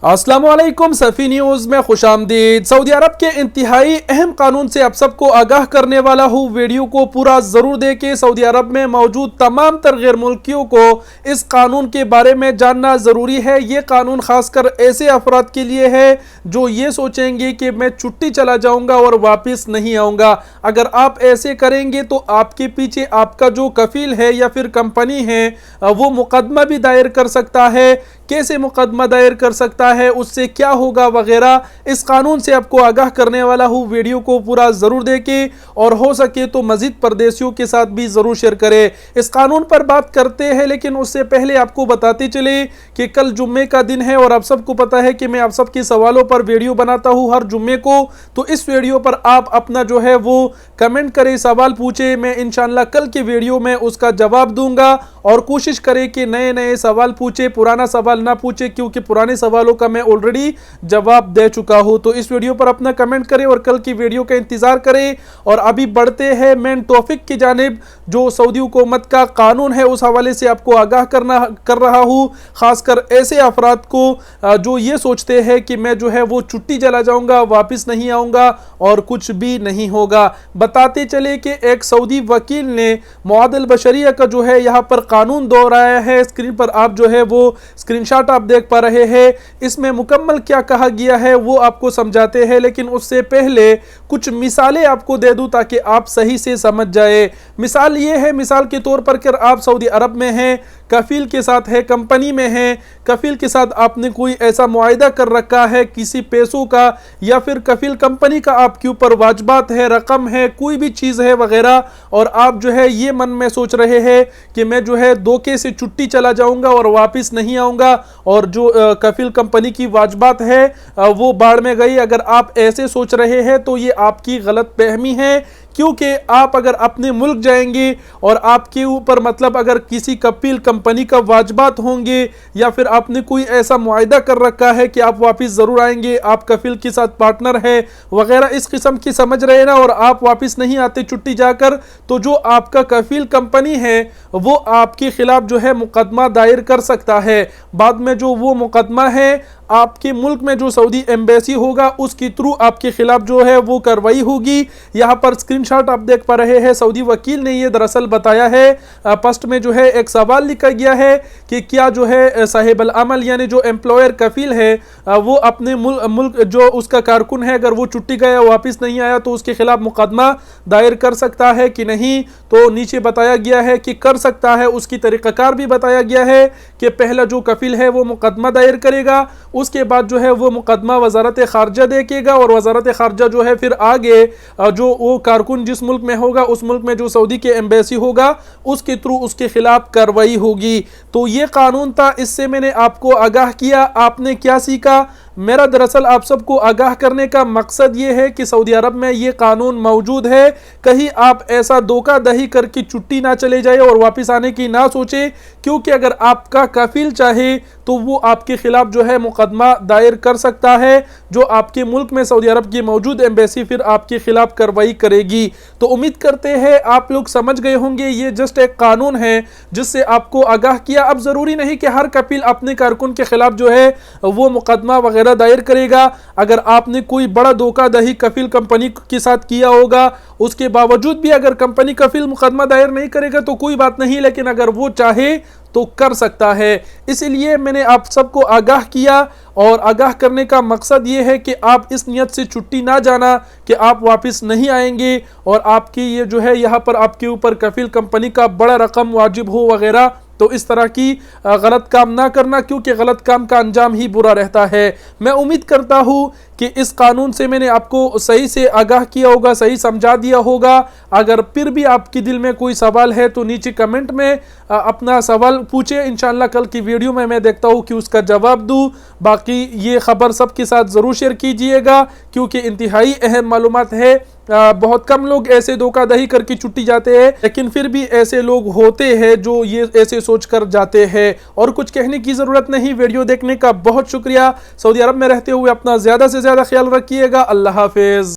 अस्सलाम वालेकुम सफ़ी न्यूज़ में खुशामदीद। सऊदी अरब के इंतहाई अहम कानून से आप सबको आगाह करने वाला हूँ। वीडियो को पूरा ज़रूर देखें। सऊदी अरब में मौजूद तमाम तर गैर मुल्कियों को इस कानून के बारे में जानना ज़रूरी है। ये कानून ख़ासकर ऐसे अफराद के लिए है जो ये सोचेंगे कि मैं छुट्टी चला जाऊँगा और वापस नहीं आऊँगा। अगर आप ऐसे करेंगे तो आपके पीछे आपका जो कफ़ील है या फिर कंपनी है वो मुकदमा भी दायर कर सकता है। कैसे मुकदमा दायर कर सकता है, उससे क्या होगा वगैरह, इस कानून से आपको आगाह करने वाला हूँ। वीडियो को पूरा ज़रूर देखें और हो सके तो मज़ीद परदेशियों के साथ भी ज़रूर शेयर करें। इस कानून पर बात करते हैं, लेकिन उससे पहले आपको बताते चले कि कल जुम्मे का दिन है और आप सबको पता है कि मैं आप सबके सवालों पर वीडियो बनाता हूँ हर जुम्मे को। तो इस वीडियो पर आप अपना जो है वो कमेंट करें, सवाल पूछे, मैं इंशाल्लाह कल की वीडियो में उसका जवाब दूंगा। और कोशिश करें कि नए नए सवाल पूछे, पुराना सवाल ना पूछे, क्योंकि पुराने सवालों का मैं ऑलरेडी जवाब दे चुका हूं। तो इस वीडियो पर अपना कमेंट करें और कल की वीडियो का इंतजार करें। और अभी बढ़ते हैं मेन टॉपिक की जानिब। जो सऊदी हुकूमत का कानून है उस हवाले से आपको आगाह कर रहा हूं, खासकर ऐसे अफराद को जो ये सोचते हैं कि मैं जो है वो छुट्टी चला जाऊंगा, वापस नहीं आऊंगा और कुछ भी नहीं होगा। बताते चले कि एक सऊदी वकील ने मुआदिल बशरिया का जो है यहाँ पर कानून दोहराया है। स्क्रीन पर आप जो है वो स्क्रीनशॉट आप देख पा रहे हैं। इसमें मुकम्मल क्या कहा गया है वो आपको समझाते हैं, लेकिन उससे पहले कुछ मिसालें आपको दे दूं ताकि आप सही से समझ जाए। मिसाल ये है, मिसाल के तौर पर कि आप सऊदी अरब में हैं, कफील के साथ है, कंपनी में है, कफील के साथ आपने कोई ऐसा मुआहिदा कर रखा है किसी पैसों का, या फिर कफील कंपनी का आपके ऊपर वाजबात है, रकम है, कोई भी चीज़ है वगैरह, और आप जो है ये मन में सोच रहे हैं कि मैं जो है धोखे से छुट्टी चला जाऊंगा और वापस नहीं आऊंगा और जो कफील कंपनी की वाजबात है वो बाढ़ में गई। अगर आप ऐसे सोच रहे हैं तो ये आपकी गलत फहमी है, क्योंकि आप अगर अपने मुल्क जाएंगे और आपके ऊपर मतलब अगर किसी कफील कंपनी का वाजबात होंगे या फिर आपने कोई ऐसा मुआहिदा कर रखा है कि आप वापस ज़रूर आएंगे, आप कफील के साथ पार्टनर है वगैरह, इस किस्म की समझ रहे ना, और आप वापस नहीं आते छुट्टी जाकर, तो जो आपका कफील कंपनी है वो आपके खिलाफ जो है मुकदमा दायर कर सकता है। बाद में जो वो मुकदमा है आपके मुल्क में जो सऊदी एम्बेसी होगा उसके थ्रू आपके खिलाफ जो है वो कार्रवाई होगी। यहाँ पर स्क्रीनशॉट आप देख पा रहे हैं, सऊदी वकील ने ये दरअसल बताया है। फर्स्ट में जो है एक सवाल लिखा गया है कि क्या जो है साहिब अल अमल यानी जो एम्प्लॉयर कफील है वो अपने मुल्क जो उसका कारकुन है अगर वो छुट्टी गया वापस नहीं आया तो उसके खिलाफ मुकदमा दायर कर सकता है कि नहीं। तो नीचे बताया गया है कि कर सकता है। उसकी तरीक़ाकार भी बताया गया है कि पहला जो कफील है वो मुकदमा दायर करेगा, उसके बाद जो है वो मुकदमा वजारत खारजा देखेगा और वजारत खारजा जो है फिर आगे जो वो कारकुन जिस मुल्क में होगा उस मुल्क में जो सऊदी के एम्बेसी होगा उसके थ्रू उसके खिलाफ कार्रवाई होगी। तो ये कानून था, इससे मैंने आपको आगाह किया। आपने क्या सीखा? मेरा दरअसल आप सबको आगाह करने का मकसद ये है कि सऊदी अरब में ये कानून मौजूद है, कहीं आप ऐसा धोखा दही करके छुट्टी ना चले जाए और वापस आने की ना सोचे, क्योंकि अगर आपका कफील चाहे तो वो आपके खिलाफ जो है मुकदमा दायर कर सकता है, जो आपके मुल्क में सऊदी अरब की मौजूद एम्बेसी फिर आपके खिलाफ कार्रवाई करेगी। तो उम्मीद करते हैं आप लोग समझ गए होंगे। ये जस्ट एक कानून है जिससे आपको आगाह किया। अब ज़रूरी नहीं कि हर कफील अपने कारकुन के खिलाफ जो है वो मुकदमा वगैरह दायर करेगा। अगर आपने कोई बड़ा धोखाधड़ी कफील कंपनी के साथ किया होगा, उसके बावजूद भी अगर कंपनी कफील मुकदमा दायर नहीं करेगा तो कोई बात नहीं, लेकिन अगर वो चाहे तो कर सकता है। इसलिए मैंने आप सबको आगाह किया, और आगाह करने का मकसद ये है कि आप इस नियत से छुट्टी ना जाना कि आप वापस नहीं आएंगे और आपकी ये जो है यहाँ पर आपके ऊपर कफील कंपनी का बड़ा रकम वाजिब हो वगैरह। तो इस तरह की गलत काम ना करना, क्योंकि गलत काम का अंजाम ही बुरा रहता है। मैं उम्मीद करता हूँ कि इस कानून से मैंने आपको सही से आगाह किया होगा, सही समझा दिया होगा। अगर फिर भी आपके दिल में कोई सवाल है तो नीचे कमेंट में अपना सवाल पूछे, इंशाल्लाह कल की वीडियो में मैं देखता हूँ कि उसका जवाब दूँ। बाकी ये खबर सबके साथ ज़रूर शेयर कीजिएगा, क्योंकि इंतहाई अहम मालूमात है। बहुत कम लोग ऐसे धोखाधड़ी करके छुट्टी जाते हैं, लेकिन फिर भी ऐसे लोग होते हैं जो ये ऐसे सोच कर जाते हैं। और कुछ कहने की ज़रूरत नहीं। वीडियो देखने का बहुत शुक्रिया। सऊदी अरब में रहते हुए अपना ज़्यादा से ज़्यादा ख्याल रखिएगा। अल्लाह हाफिज़।